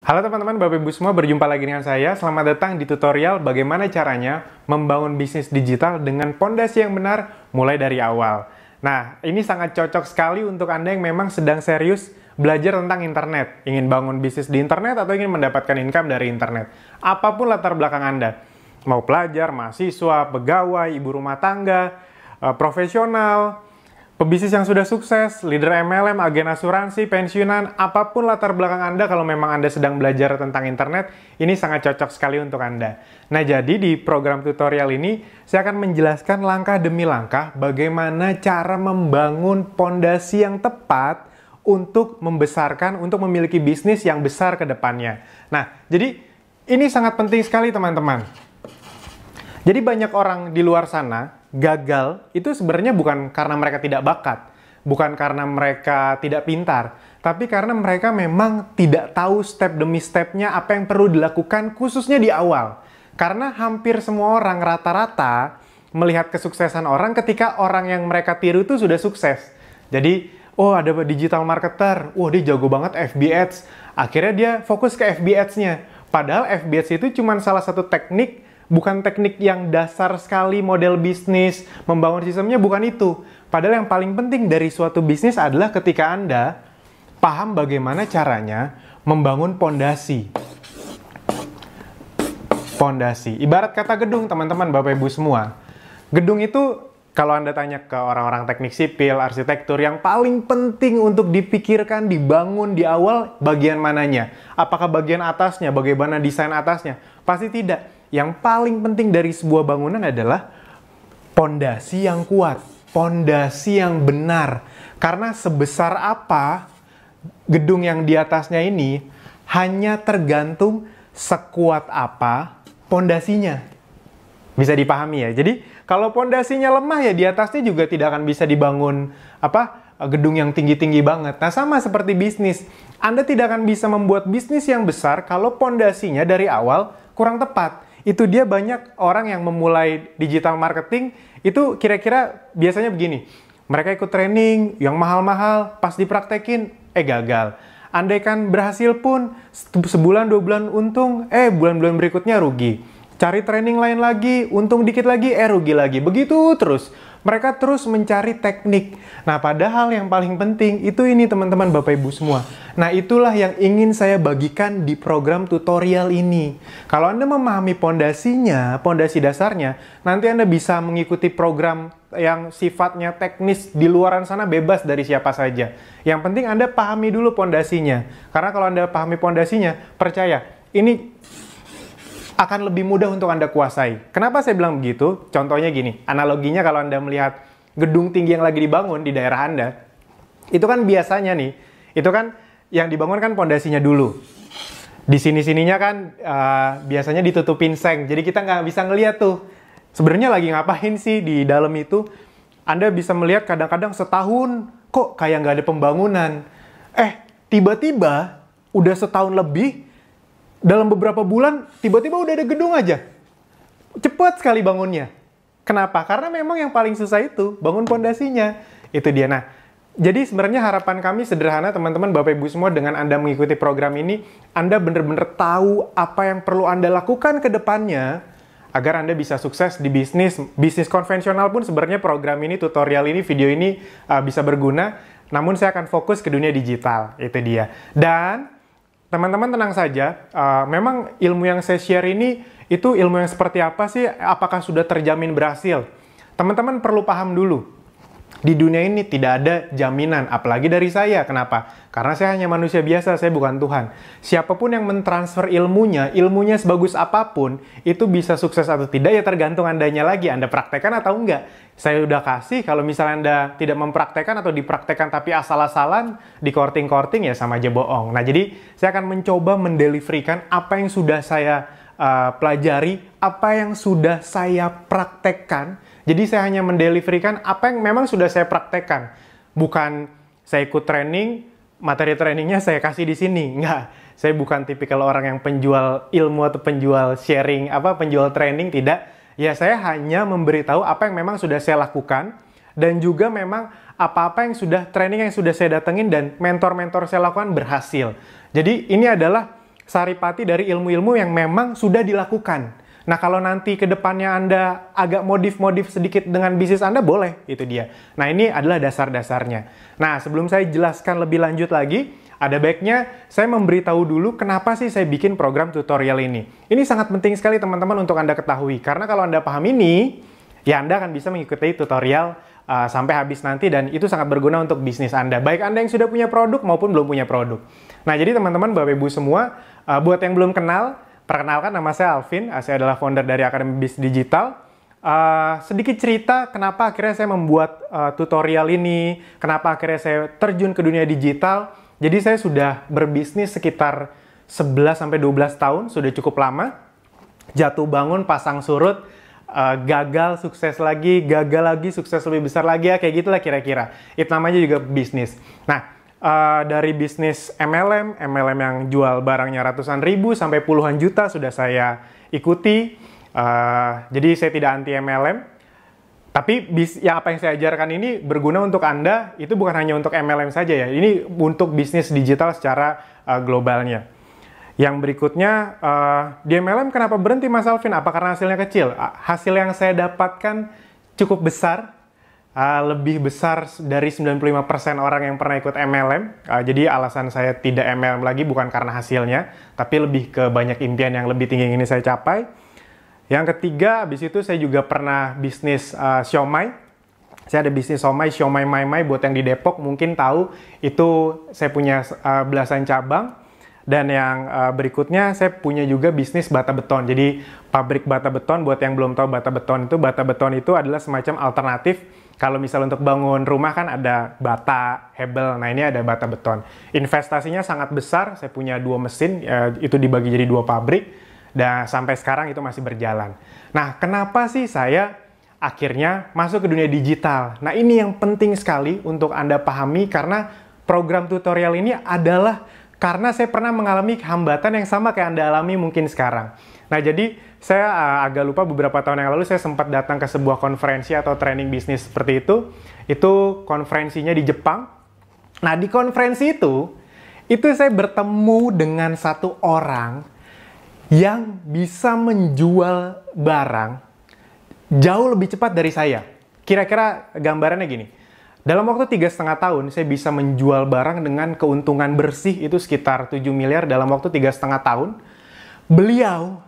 Halo teman-teman, Bapak Ibu semua, berjumpa lagi dengan saya. Selamat datang di tutorial bagaimana caranya membangun bisnis digital dengan pondasi yang benar mulai dari awal. Nah, ini sangat cocok sekali untuk Anda yang memang sedang serius belajar tentang internet. Ingin bangun bisnis di internet atau ingin mendapatkan income dari internet. Apapun latar belakang Anda. Mau pelajar, mahasiswa, pegawai, ibu rumah tangga, profesional, pebisnis yang sudah sukses, leader MLM, agen asuransi, pensiunan, apapun latar belakang Anda, kalau memang Anda sedang belajar tentang internet, ini sangat cocok sekali untuk Anda. Nah, jadi di program tutorial ini, saya akan menjelaskan langkah demi langkah bagaimana cara membangun pondasi yang tepat untuk membesarkan, untuk memiliki bisnis yang besar ke depannya. Nah, jadi ini sangat penting sekali teman-teman. Jadi banyak orang di luar sana gagal itu sebenarnya bukan karena mereka tidak bakat, bukan karena mereka tidak pintar, tapi karena mereka memang tidak tahu step demi stepnya apa yang perlu dilakukan khususnya di awal. Karena hampir semua orang rata-rata melihat kesuksesan orang ketika orang yang mereka tiru itu sudah sukses. Jadi, oh ada digital marketer, wah dia jago banget FB Ads, akhirnya dia fokus ke FB Ads-nya. Padahal FB Ads itu cuma salah satu teknik, bukan teknik yang dasar sekali model bisnis, membangun sistemnya bukan itu. Padahal yang paling penting dari suatu bisnis adalah ketika Anda paham bagaimana caranya membangun pondasi. Pondasi. Ibarat kata gedung, teman-teman, Bapak Ibu semua. Gedung itu, kalau Anda tanya ke orang-orang teknik sipil, arsitektur, yang paling penting untuk dipikirkan, dibangun di awal, bagian mananya? Apakah bagian atasnya? Bagaimana desain atasnya? Pasti tidak. Yang paling penting dari sebuah bangunan adalah pondasi yang kuat, pondasi yang benar. Karena sebesar apa gedung yang di atasnya ini hanya tergantung sekuat apa pondasinya. Bisa dipahami ya. Jadi kalau pondasinya lemah ya di atasnya juga tidak akan bisa dibangun gedung yang tinggi-tinggi banget. Nah, sama seperti bisnis. Anda tidak akan bisa membuat bisnis yang besar kalau pondasinya dari awal kurang tepat. Itu dia banyak orang yang memulai digital marketing, itu kira-kira biasanya begini. Mereka ikut training yang mahal-mahal, pas dipraktekin, gagal. Andaikan berhasil pun, sebulan, 2 bulan untung, bulan-bulan berikutnya rugi. Cari training lain lagi, untung dikit lagi, rugi lagi. Begitu terus. Mereka terus mencari teknik. Nah, padahal yang paling penting itu ini teman-teman Bapak Ibu semua. Nah, itulah yang ingin saya bagikan di program tutorial ini. Kalau Anda memahami pondasinya, pondasi dasarnya, nanti Anda bisa mengikuti program yang sifatnya teknis di luaran sana bebas dari siapa saja. Yang penting Anda pahami dulu pondasinya. Karena kalau Anda pahami pondasinya, percaya, ini akan lebih mudah untuk Anda kuasai. Kenapa saya bilang begitu? Contohnya gini, analoginya kalau Anda melihat gedung tinggi yang lagi dibangun di daerah Anda, itu kan biasanya nih, itu kan yang dibangun kan pondasinya dulu. Di sini-sininya kan biasanya ditutupin seng, jadi kita nggak bisa ngeliat tuh. Sebenarnya lagi ngapain sih di dalam itu? Anda bisa melihat kadang-kadang setahun, kok kayak nggak ada pembangunan. Tiba-tiba udah setahun lebih, dalam beberapa bulan, tiba-tiba udah ada gedung aja. Cepat sekali bangunnya. Kenapa? Karena memang yang paling susah itu, bangun pondasinya. Itu dia. Nah, jadi sebenarnya harapan kami sederhana, teman-teman, Bapak Ibu semua, dengan Anda mengikuti program ini, Anda benar-benar tahu apa yang perlu Anda lakukan ke depannya, agar Anda bisa sukses di bisnis. Bisnis konvensional pun sebenarnya program ini, tutorial ini, video ini bisa berguna. Namun saya akan fokus ke dunia digital. Itu dia. Dan teman-teman tenang saja, memang ilmu yang saya share ini, itu ilmu yang seperti apa sih? Apakah sudah terjamin berhasil? Teman-teman perlu paham dulu. Di dunia ini tidak ada jaminan, apalagi dari saya. Kenapa? Karena saya hanya manusia biasa, saya bukan Tuhan. Siapapun yang mentransfer ilmunya sebagus apapun, itu bisa sukses atau tidak, ya tergantung Andanya lagi. Anda praktekkan atau enggak. Saya udah kasih, kalau misalnya Anda tidak mempraktekkan atau dipraktekkan tapi asal-asalan, di korting-korting, ya sama aja bohong. Nah, jadi saya akan mencoba mendeliverykan apa yang sudah saya pelajari, apa yang sudah saya praktekkan. Jadi saya hanya mendeliverykan apa yang memang sudah saya praktekkan. Bukan saya ikut training, materi trainingnya saya kasih di sini. Enggak, saya bukan tipikal orang yang penjual ilmu atau penjual sharing, penjual training, tidak. Ya, saya hanya memberitahu apa yang memang sudah saya lakukan, dan juga memang apa-apa yang sudah training yang sudah saya datengin dan mentor-mentor saya lakukan berhasil. Jadi ini adalah saripati dari ilmu-ilmu yang memang sudah dilakukan. Nah, kalau nanti ke depannya Anda agak modif-modif sedikit dengan bisnis Anda, boleh, itu dia. Nah, ini adalah dasar-dasarnya. Nah, sebelum saya jelaskan lebih lanjut lagi, ada baiknya saya memberitahu dulu kenapa sih saya bikin program tutorial ini. Ini sangat penting sekali teman-teman untuk Anda ketahui, karena kalau Anda paham ini, ya Anda akan bisa mengikuti tutorial sampai habis nanti, dan itu sangat berguna untuk bisnis Anda. Baik Anda yang sudah punya produk maupun belum punya produk. Nah, jadi teman-teman, Bapak Ibu semua, buat yang belum kenal, perkenalkan nama saya Alvin, saya adalah founder dari Akademi Bisnis Digital. Sedikit cerita kenapa akhirnya saya membuat tutorial ini, kenapa akhirnya saya terjun ke dunia digital. Jadi saya sudah berbisnis sekitar 11-12 tahun, sudah cukup lama. Jatuh bangun, pasang surut, gagal, sukses lagi, gagal lagi, sukses lebih besar lagi, ya kayak gitulah kira-kira. Itu namanya juga bisnis. Nah, dari bisnis MLM yang jual barangnya ratusan ribu sampai puluhan juta sudah saya ikuti. Jadi saya tidak anti MLM. Tapi apa yang saya ajarkan ini berguna untuk Anda, itu bukan hanya untuk MLM saja ya. Ini untuk bisnis digital secara globalnya. Yang berikutnya, di MLM kenapa berhenti Mas Alvin? Apa karena hasilnya kecil? Hasil yang saya dapatkan cukup besar, lebih besar dari 95% orang yang pernah ikut MLM. Jadi alasan saya tidak MLM lagi bukan karena hasilnya, tapi lebih ke banyak impian yang lebih tinggi yang ini saya capai. Yang ketiga, habis itu saya juga pernah bisnis siomay. Saya ada bisnis siomay mai buat yang di Depok mungkin tahu, itu saya punya belasan cabang. Dan yang berikutnya, saya punya juga bisnis bata beton. Jadi, pabrik bata beton, buat yang belum tahu bata beton itu adalah semacam alternatif. Kalau misal untuk bangun rumah kan ada bata, hebel, nah ini ada bata beton. Investasinya sangat besar, saya punya 2 mesin, itu dibagi jadi 2 pabrik, dan sampai sekarang itu masih berjalan. Nah, kenapa sih saya akhirnya masuk ke dunia digital? Nah, ini yang penting sekali untuk Anda pahami, karena program tutorial ini adalah karena saya pernah mengalami hambatan yang sama kayak Anda alami mungkin sekarang. Nah, jadi saya agak lupa beberapa tahun yang lalu saya sempat datang ke sebuah konferensi atau training bisnis seperti itu. Itu konferensinya di Jepang. Nah, di konferensi itu saya bertemu dengan satu orang yang bisa menjual barang jauh lebih cepat dari saya. Kira-kira gambarannya gini. Dalam waktu 3,5 tahun, saya bisa menjual barang dengan keuntungan bersih itu sekitar 7 miliar dalam waktu 3,5 tahun. Beliau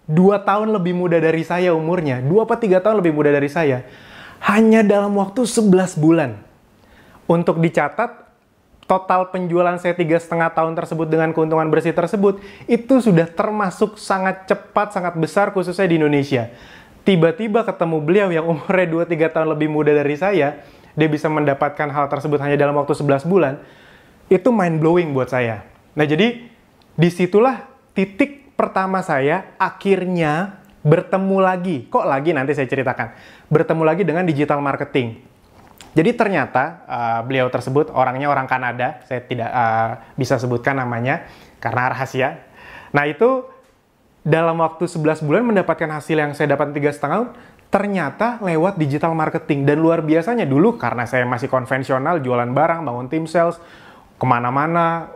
2 tahun lebih muda dari saya umurnya, 2 atau 3 tahun lebih muda dari saya. Hanya dalam waktu 11 bulan. Untuk dicatat, total penjualan saya 3,5 tahun tersebut dengan keuntungan bersih tersebut, itu sudah termasuk sangat cepat, sangat besar khususnya di Indonesia. Tiba-tiba ketemu beliau yang umurnya 2-3 tahun lebih muda dari saya, dia bisa mendapatkan hal tersebut hanya dalam waktu 11 bulan, itu mind-blowing buat saya. Nah, jadi disitulah titik pertama saya akhirnya bertemu lagi. Kok lagi nanti saya ceritakan. Bertemu lagi dengan digital marketing. Jadi ternyata beliau tersebut orangnya orang Kanada, saya tidak bisa sebutkan namanya karena rahasia. Nah, itu dalam waktu 11 bulan mendapatkan hasil yang saya dapat 3,5 tahun, ternyata lewat digital marketing. Dan luar biasanya dulu, karena saya masih konvensional, jualan barang, bangun tim sales, kemana-mana,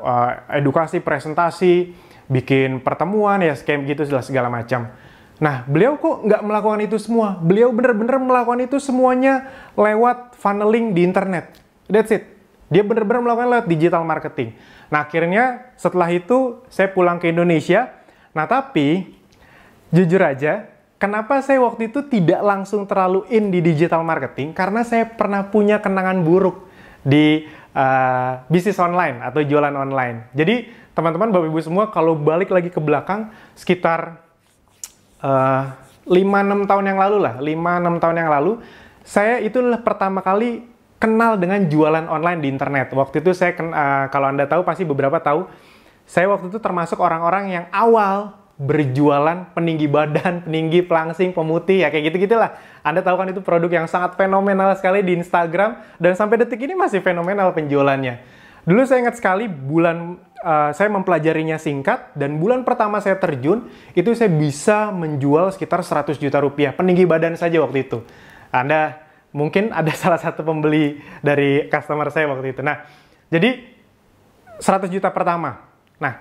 edukasi, presentasi, bikin pertemuan, ya scam gitu, segala macam. Nah, beliau kok nggak melakukan itu semua? Beliau bener-bener melakukan itu semuanya lewat funneling di internet. That's it. Dia bener-bener melakukan lewat digital marketing. Nah, akhirnya setelah itu saya pulang ke Indonesia. Nah, tapi jujur aja, kenapa saya waktu itu tidak langsung terlalu in di digital marketing? Karena saya pernah punya kenangan buruk di bisnis online atau jualan online. Jadi, teman-teman, Bapak Ibu semua, kalau balik lagi ke belakang, sekitar 5-6 tahun yang lalu lah, 5-6 tahun yang lalu, saya itu adalah pertama kali kenal dengan jualan online di internet. Waktu itu saya, kalau Anda tahu, pasti beberapa tahu, saya waktu itu termasuk orang-orang yang awal berjualan peninggi badan, peninggi pelangsing, pemutih, ya kayak gitu-gitulah. Anda tahu kan itu produk yang sangat fenomenal sekali di Instagram, dan sampai detik ini masih fenomenal penjualannya. Dulu saya ingat sekali saya mempelajarinya singkat, dan bulan pertama saya terjun, itu saya bisa menjual sekitar 100 juta rupiah, peninggi badan saja waktu itu. Anda mungkin ada salah satu pembeli dari customer saya waktu itu. Nah, jadi 100 juta pertama. Nah,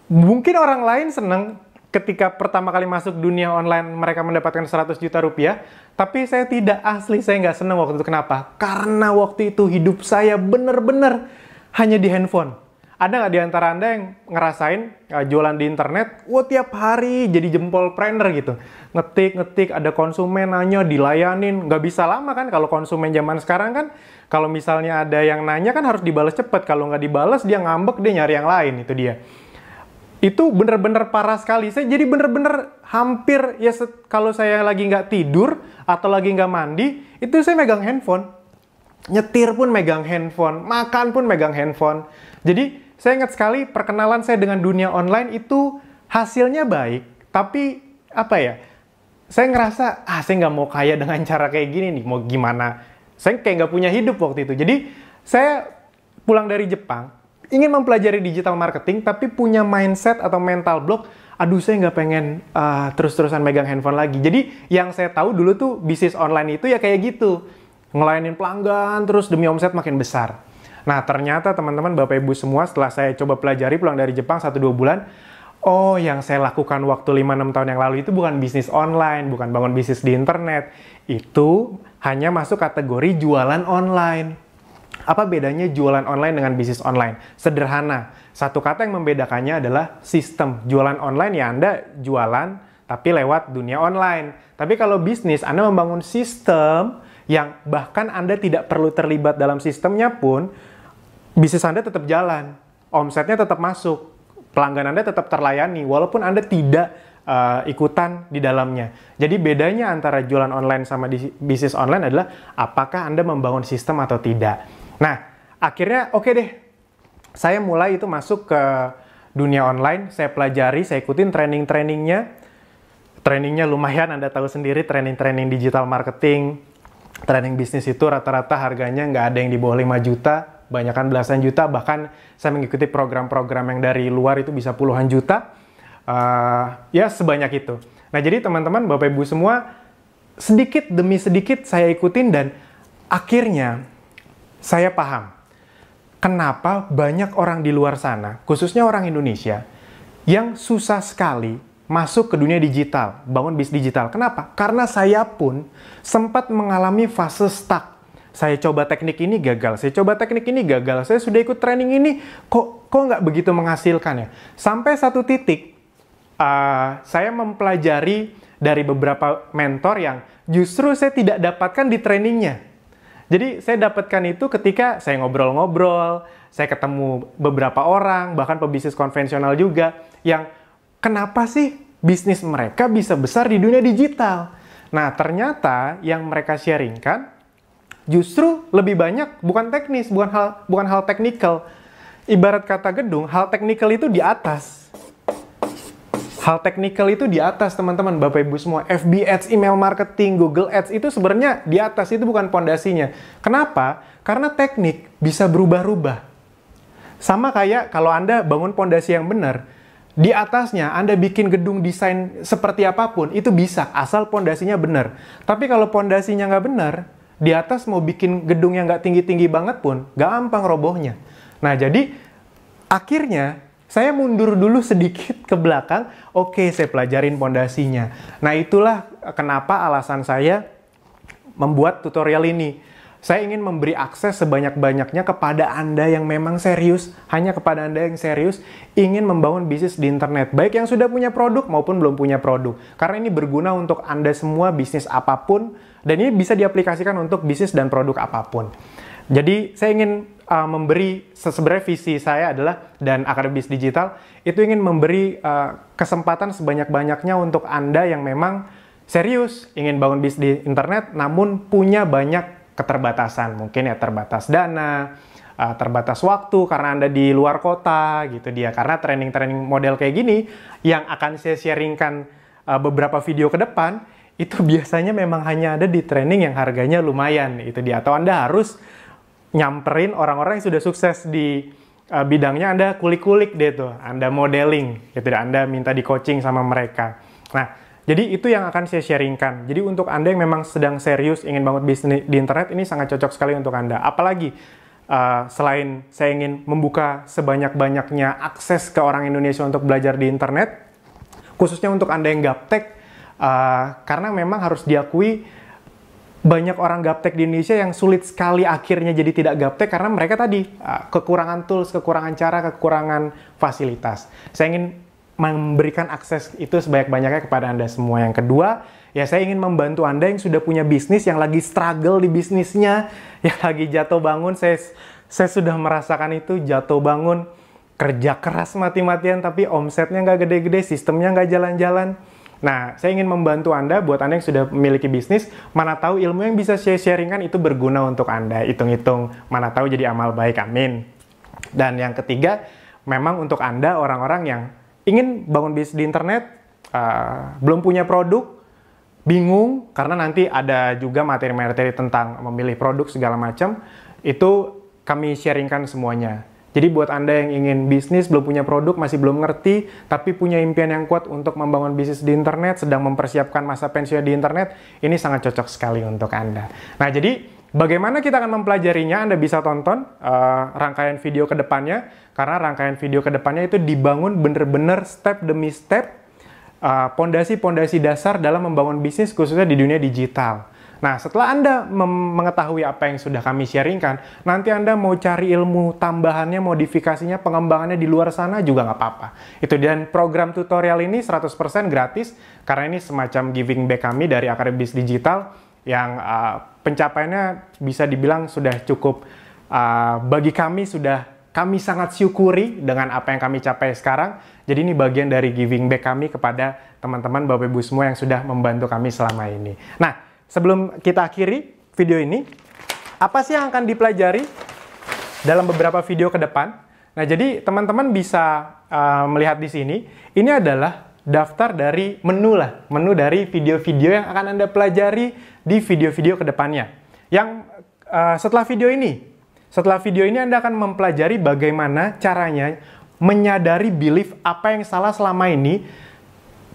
Mungkin orang lain seneng ketika pertama kali masuk dunia online mereka mendapatkan 100 juta rupiah, tapi saya tidak, asli saya nggak seneng waktu itu. Kenapa? Karena waktu itu hidup saya bener-bener hanya di handphone. Ada nggak di antara Anda yang ngerasain jualan di internet, wah tiap hari jadi jempol trainer gitu. Ngetik, ada konsumen nanya, dilayanin. Nggak bisa lama kan kalau konsumen zaman sekarang kan, kalau misalnya ada yang nanya kan harus dibalas cepet. Kalau nggak dibalas dia ngambek, dia nyari yang lain, itu dia. Itu bener-bener parah sekali. Saya jadi bener-bener hampir, ya kalau saya lagi nggak tidur atau lagi nggak mandi, itu saya megang handphone. Nyetir pun megang handphone, makan pun megang handphone. Jadi saya ingat sekali perkenalan saya dengan dunia online itu hasilnya baik, tapi apa ya, saya ngerasa, saya nggak mau kaya dengan cara kayak gini nih, mau gimana. Saya kayak nggak punya hidup waktu itu. Jadi saya pulang dari Jepang, ingin mempelajari digital marketing, tapi punya mindset atau mental block, aduh saya nggak pengen terus-terusan megang handphone lagi. Jadi yang saya tahu dulu tuh bisnis online itu ya kayak gitu. Ngelayanin pelanggan, terus demi omset makin besar. Nah ternyata teman-teman, Bapak Ibu semua, setelah saya coba pelajari pulang dari Jepang 1-2 bulan, oh yang saya lakukan waktu 5-6 tahun yang lalu itu bukan bisnis online, bukan bangun bisnis di internet. Itu hanya masuk kategori jualan online. Apa bedanya jualan online dengan bisnis online? Sederhana. Satu kata yang membedakannya adalah sistem. Jualan online ya Anda jualan, tapi lewat dunia online. Tapi kalau bisnis, Anda membangun sistem yang bahkan Anda tidak perlu terlibat dalam sistemnya pun, bisnis Anda tetap jalan. Omsetnya tetap masuk. Pelanggan Anda tetap terlayani, walaupun Anda tidak ikutan di dalamnya. Jadi bedanya antara jualan online sama bisnis online adalah apakah Anda membangun sistem atau tidak. Nah, akhirnya oke deh. Saya mulai itu masuk ke dunia online, saya pelajari, saya ikutin training-trainingnya. Trainingnya lumayan, Anda tahu sendiri, training-training digital marketing, training bisnis itu rata-rata harganya nggak ada yang di bawah 5 juta, banyakkan belasan juta, bahkan saya mengikuti program-program yang dari luar itu bisa puluhan juta. Ya sebanyak itu. Nah jadi teman-teman, Bapak Ibu semua, sedikit demi sedikit saya ikutin dan akhirnya saya paham kenapa banyak orang di luar sana, khususnya orang Indonesia, yang susah sekali masuk ke dunia digital, bangun bisnis digital. Kenapa? Karena saya pun sempat mengalami fase stuck. Saya coba teknik ini gagal, saya coba teknik ini gagal, saya sudah ikut training ini, kok nggak begitu menghasilkan ya? Sampai satu titik, saya mempelajari dari beberapa mentor yang justru saya tidak dapatkan di trainingnya. Jadi saya dapatkan itu ketika saya ngobrol-ngobrol, saya ketemu beberapa orang, bahkan pebisnis konvensional juga, yang kenapa sih bisnis mereka bisa besar di dunia digital? Nah ternyata yang mereka sharingkan justru lebih banyak bukan teknis, bukan hal teknikal. Ibarat kata gedung, hal teknikal itu di atas. Hal teknikal itu di atas, teman-teman, Bapak Ibu semua. FB Ads, email marketing, Google Ads itu sebenarnya di atas, itu bukan pondasinya. Kenapa? Karena teknik bisa berubah-ubah. Sama kayak kalau Anda bangun pondasi yang benar, di atasnya Anda bikin gedung desain seperti apapun, itu bisa, asal pondasinya benar. Tapi kalau pondasinya nggak benar, di atas mau bikin gedung yang nggak tinggi-tinggi banget pun, gampang robohnya. Nah, jadi akhirnya saya mundur dulu sedikit ke belakang, oke, saya pelajarin pondasinya. Nah, itulah kenapa alasan saya membuat tutorial ini. Saya ingin memberi akses sebanyak-banyaknya kepada Anda yang memang serius, hanya kepada Anda yang serius, ingin membangun bisnis di internet. Baik yang sudah punya produk maupun belum punya produk. Karena ini berguna untuk Anda semua, bisnis apapun, dan ini bisa diaplikasikan untuk bisnis dan produk apapun. Jadi saya ingin memberi, sebenarnya visi saya adalah, dan Akademis Digital, itu ingin memberi kesempatan sebanyak-banyaknya untuk Anda yang memang serius, ingin bangun bisnis di internet, namun punya banyak keterbatasan. Mungkin ya terbatas dana, terbatas waktu karena Anda di luar kota, gitu dia. Karena training-training model kayak gini, yang akan saya sharingkan beberapa video ke depan, itu biasanya memang hanya ada di training yang harganya lumayan, itu dia. Atau Anda harus nyamperin orang-orang yang sudah sukses di bidangnya, Anda kulik-kulik deh tuh, Anda modeling, gitu deh, Anda minta di coaching sama mereka. Nah, jadi itu yang akan saya sharingkan. Jadi untuk Anda yang memang sedang serius ingin bangun bisnis di internet, ini sangat cocok sekali untuk Anda. Apalagi selain saya ingin membuka sebanyak-banyaknya akses ke orang Indonesia untuk belajar di internet, khususnya untuk Anda yang gaptek, karena memang harus diakui banyak orang gaptek di Indonesia yang sulit sekali akhirnya jadi tidak gaptek karena mereka tadi kekurangan tools, kekurangan cara, kekurangan fasilitas. Saya ingin memberikan akses itu sebanyak-banyaknya kepada Anda semua. Yang kedua, ya saya ingin membantu Anda yang sudah punya bisnis, yang lagi struggle di bisnisnya, yang lagi jatuh bangun. Saya sudah merasakan itu, jatuh bangun, kerja keras mati-matian, tapi omsetnya nggak gede-gede, sistemnya nggak jalan-jalan. Nah, saya ingin membantu Anda, buat Anda yang sudah memiliki bisnis, mana tahu ilmu yang bisa saya sharingkan itu berguna untuk Anda. Hitung-hitung, mana tahu jadi amal baik, amin. Dan yang ketiga, memang untuk Anda, orang-orang yang ingin bangun bisnis di internet, belum punya produk, bingung, karena nanti ada juga materi-materi tentang memilih produk segala macam, itu kami sharingkan semuanya. Jadi buat Anda yang ingin bisnis, belum punya produk, masih belum ngerti, tapi punya impian yang kuat untuk membangun bisnis di internet, sedang mempersiapkan masa pensiun di internet, ini sangat cocok sekali untuk Anda. Nah, jadi bagaimana kita akan mempelajarinya? Anda bisa tonton rangkaian video ke depannya, karena rangkaian video ke depannya itu dibangun bener-bener step demi step, pondasi-pondasi dasar dalam membangun bisnis khususnya di dunia digital. Nah, setelah Anda mengetahui apa yang sudah kami sharingkan, nanti Anda mau cari ilmu tambahannya, modifikasinya, pengembangannya di luar sana juga nggak apa-apa. Itu, dan program tutorial ini 100% gratis, karena ini semacam giving back kami dari Akademi Bisnis Digital yang pencapaiannya bisa dibilang sudah cukup, bagi kami kami sangat syukuri dengan apa yang kami capai sekarang. Jadi ini bagian dari giving back kami kepada teman-teman Bapak Ibu semua yang sudah membantu kami selama ini. Nah, sebelum kita akhiri video ini, apa sih yang akan dipelajari dalam beberapa video ke depan? Nah, jadi teman-teman bisa melihat di sini, ini adalah daftar dari menu dari video-video yang akan Anda pelajari di video-video ke depannya. Yang setelah video ini Anda akan mempelajari bagaimana caranya menyadari belief apa yang salah selama ini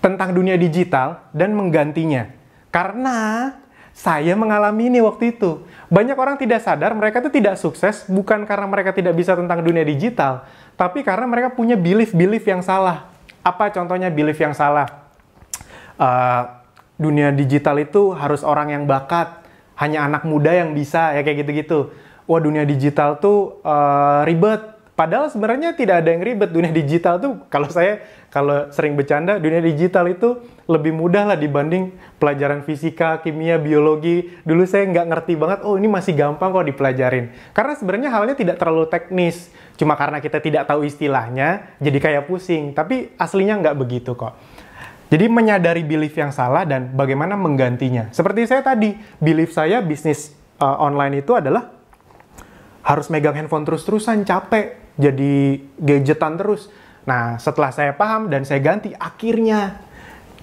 tentang dunia digital dan menggantinya. Karena saya mengalami ini waktu itu. Banyak orang tidak sadar mereka itu tidak sukses bukan karena mereka tidak bisa tentang dunia digital, tapi karena mereka punya belief yang salah. Apa contohnya belief yang salah? Dunia digital itu harus orang yang bakat, hanya anak muda yang bisa, ya kayak gitu-gitu. Wah, dunia digital tuh ribet. Padahal sebenarnya tidak ada yang ribet. Dunia digital tuh, kalau sering bercanda, dunia digital itu lebih mudah lah dibanding pelajaran fisika, kimia, biologi. Dulu saya nggak ngerti banget, oh ini masih gampang kok dipelajarin. Karena sebenarnya halnya tidak terlalu teknis. Cuma karena kita tidak tahu istilahnya, jadi kayak pusing. Tapi aslinya nggak begitu kok. Jadi menyadari belief yang salah dan bagaimana menggantinya. Seperti saya tadi, belief saya bisnis online itu adalah harus megang handphone terus-terusan, capek. Jadi gadgetan terus. Nah, setelah saya paham dan saya ganti, akhirnya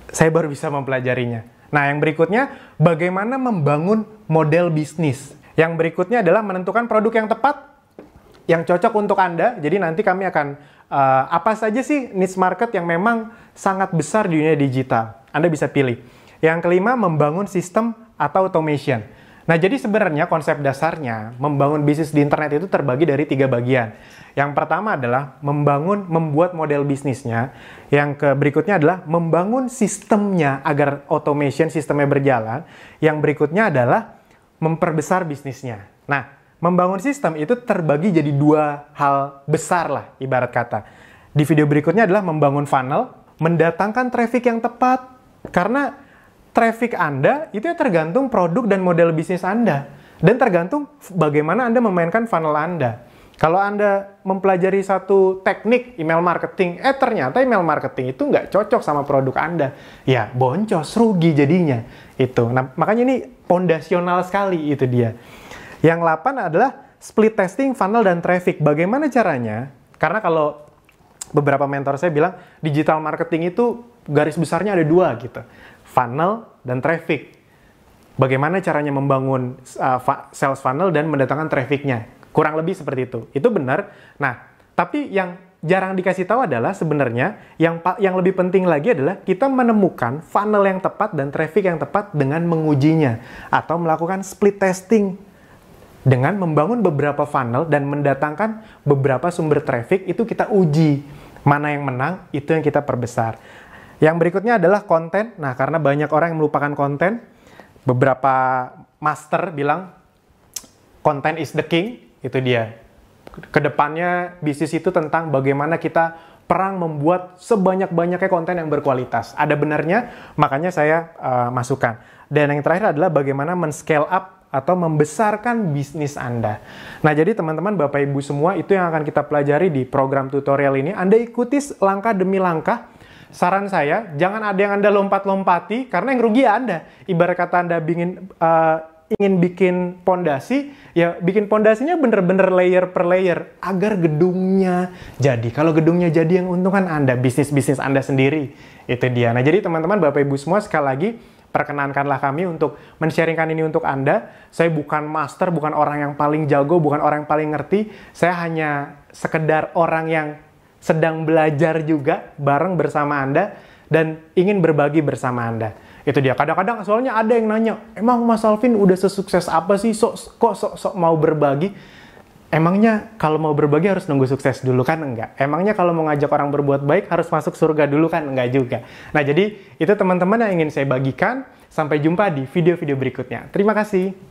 saya baru bisa mempelajarinya. Nah, yang berikutnya, bagaimana membangun model bisnis. Yang berikutnya adalah menentukan produk yang tepat, yang cocok untuk Anda. Jadi nanti kami akan, apa saja sih niche market yang memang sangat besar di dunia digital. Anda bisa pilih. Yang kelima, membangun sistem atau automation. Nah, jadi sebenarnya konsep dasarnya membangun bisnis di internet itu terbagi dari 3 bagian. Yang pertama adalah membuat model bisnisnya. Yang berikutnya adalah membangun sistemnya agar automation sistemnya berjalan. Yang berikutnya adalah memperbesar bisnisnya. Nah, membangun sistem itu terbagi jadi 2 hal besar lah, ibarat kata. Di video berikutnya adalah membangun funnel, mendatangkan traffic yang tepat. Karena traffic Anda itu ya tergantung produk dan model bisnis Anda. Dan tergantung bagaimana Anda memainkan funnel Anda. Kalau Anda mempelajari satu teknik email marketing, ternyata email marketing itu nggak cocok sama produk Anda. Ya, boncos, rugi jadinya. Itu. Nah, makanya ini fondasional sekali itu dia. Yang 8 adalah split testing funnel dan traffic. Bagaimana caranya? Karena kalau beberapa mentor saya bilang, digital marketing itu garis besarnya ada 2 gitu. Funnel dan traffic. Bagaimana caranya membangun sales funnel dan mendatangkan trafficnya. Kurang lebih seperti itu. Itu benar. Nah, tapi yang jarang dikasih tahu adalah sebenarnya yang lebih penting lagi adalah kita menemukan funnel yang tepat dan traffic yang tepat dengan mengujinya. Atau melakukan split testing. dengan membangun beberapa funnel dan mendatangkan beberapa sumber traffic. Itu kita uji mana yang menang, itu yang kita perbesar. Yang berikutnya adalah konten. Nah, karena banyak orang yang melupakan konten, beberapa master bilang content is the king. Itu dia. Kedepannya bisnis itu tentang bagaimana kita perang membuat sebanyak-banyaknya konten yang berkualitas. Ada benarnya, makanya saya masukkan. Dan yang terakhir adalah bagaimana men-scale up atau membesarkan bisnis Anda. Nah, jadi teman-teman, Bapak Ibu semua, itu yang akan kita pelajari di program tutorial ini. Anda ikuti langkah demi langkah. Saran saya, jangan ada yang Anda lompat-lompati, karena yang rugi ya Anda. Ibarat kata Anda ingin bikin pondasi, ya bikin pondasinya bener-bener layer per layer agar gedungnya jadi. Kalau gedungnya jadi, yang untung kan Anda, bisnis Anda sendiri. Itu dia. Nah, jadi teman-teman, Bapak Ibu semua, sekali lagi perkenankanlah kami untuk men-sharingkan ini untuk Anda. Saya bukan master, bukan orang yang paling jago, bukan orang yang paling ngerti. Saya hanya sekedar orang yang sedang belajar juga bareng bersama Anda dan ingin berbagi bersama Anda. Itu dia. Kadang-kadang soalnya ada yang nanya, emang Mas Alvin udah sesukses apa sih? Kok sok mau berbagi? Emangnya kalau mau berbagi harus nunggu sukses dulu kan? Enggak. Emangnya kalau mau ngajak orang berbuat baik harus masuk surga dulu kan? Enggak juga. Nah, jadi itu teman-teman yang ingin saya bagikan. Sampai jumpa di video-video berikutnya. Terima kasih.